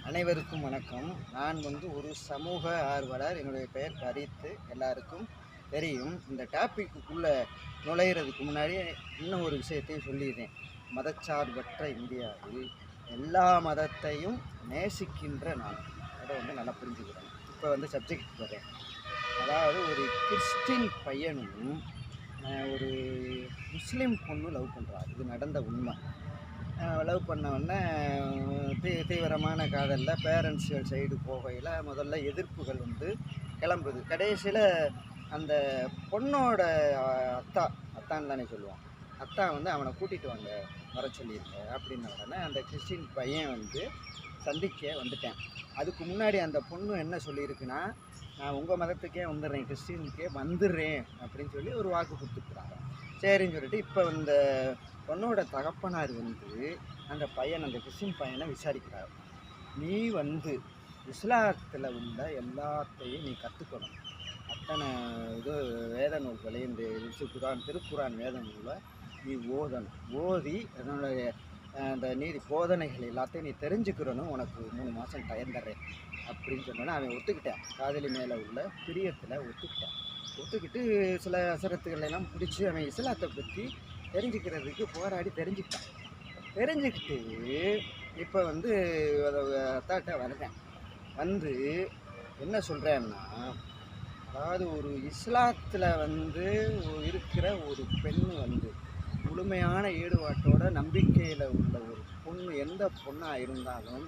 அனைவருக்கும் வணக்கம். நான் ஒரு சமூக ஆர்வலர். என்னுடைய பெயர் பரீத். எல்லாருக்கும் தெரியும். இந்த டாப்பிக்குள்ளே நுழையிறதுக்கு முன்னாடி இன்னும் ஒரு விஷயத்தையும் சொல்லிடுறேன். மதச்சார்பற்ற இந்தியாவில் எல்லா மதத்தையும் நேசிக்கின்ற நான். அதை நல்லா புரிஞ்சுக்கிறேன். இப்போ சப்ஜெக்ட் வரேன். அதாவது ஒரு கிறிஸ்டின் பையனும் ஒரு முஸ்லீம் பொண்ணு லவ் பண்ணுறாரு. இது நடந்த உண்மை. லவ் பண்ணவுடனே தீவிரமான காதலில் பேரண்ட்ஸுகள் சைடு போகையில் முதல்ல எதிர்ப்புகள் கிளம்புது. கடைசியில் அந்த பொண்ணோட அத்தான்னு தானே சொல்லுவான். அத்தா அவனை கூட்டிகிட்டு வாங்க வர சொல்லியிருக்கேன் அப்படின்ன உடனே அந்த கிறிஸ்டின் பையன் சந்திக்க வந்துட்டேன். அதுக்கு முன்னாடி அந்த பொண்ணு என்ன சொல்லியிருக்குன்னா, நான் உங்கள் மதத்துக்கே வந்துடுறேன், கிறிஸ்டினுக்கே வந்துடுறேன் அப்படின்னு சொல்லி ஒரு வாக்கு கொடுத்துருக்குறாங்க. சரின்னு சொல்லிட்டு இப்போ இந்த பொண்ணோட தகப்பனார் அந்த கிறிஸ்டின் பையனை விசாரிக்கிறார். நீ இஸ்லாத்தில் உள்ள எல்லாத்தையும் நீ கற்றுக்கணும். அத்தனை இது வேத நூல்களையும் இந்த திருக்குரான் வேத நூலை நீ ஓதி அதனுடைய அந்த நீதி போதனைகள் எல்லாத்தையும் நீ தெரிஞ்சுக்கிறணும். உனக்கு 3 மாதம் டைம் தர்றேன் அப்படின்னு சொன்னோன்னா அவன் ஒத்துக்கிட்டான். காதலி மேலே உள்ள பிரியத்தில் ஒத்துக்கிட்டு சில அசரத்துகள் எல்லாம் பிடிச்சி அவன் இஸ்லாத்தை பற்றி தெரிஞ்சுக்கிறதுக்கு போராடி தெரிஞ்சுக்கிட்டு இப்போ அத்தாட்ட வரேன். என்ன சொல்கிறேன்னா, அதாவது ஒரு இஸ்லாத்தில் இருக்கிற ஒரு பெண்ணு முழுமையான ஈடுபாட்டோட நம்பிக்கையில் உள்ள ஒரு பொண்ணு, எந்த பொண்ணாக இருந்தாலும்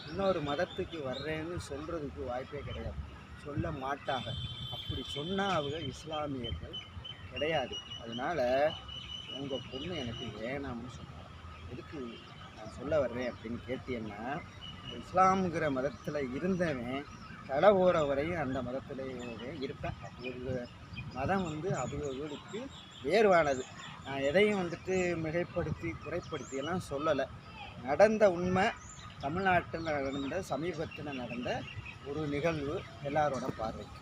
இன்னொரு மதத்துக்கு வர்றேன்னு சொல்கிறதுக்கு வாய்ப்பே கிடையாது. சொல்ல மாட்டாங்க. அப்படி சொன்னால் அவங்க இஸ்லாமியர்கள் கிடையாது. அதனால் உங்கள் பொண்ணு எனக்கு வேணாம்னு சொன்னாங்க. எதுக்கு நான் சொல்ல வர்றேன் அப்படின்னு கேட்டீங்கன்னா, இஸ்லாமுங்கிற மதத்தில் இருந்தவன் தலை போகிற வரையும் அந்த மதத்திலேயே இருப்பேன். ஒரு மதம் அவர்களுக்கு வேறுவானது. நான் எதையும் மிகைப்படுத்தி குறைப்படுத்தியெல்லாம் சொல்லலை. நடந்த உண்மை. தமிழ்நாட்டில் சமீபத்தில் நடந்த ஒரு நிகழ்வு எல்லாரோட பார்வைக்கு.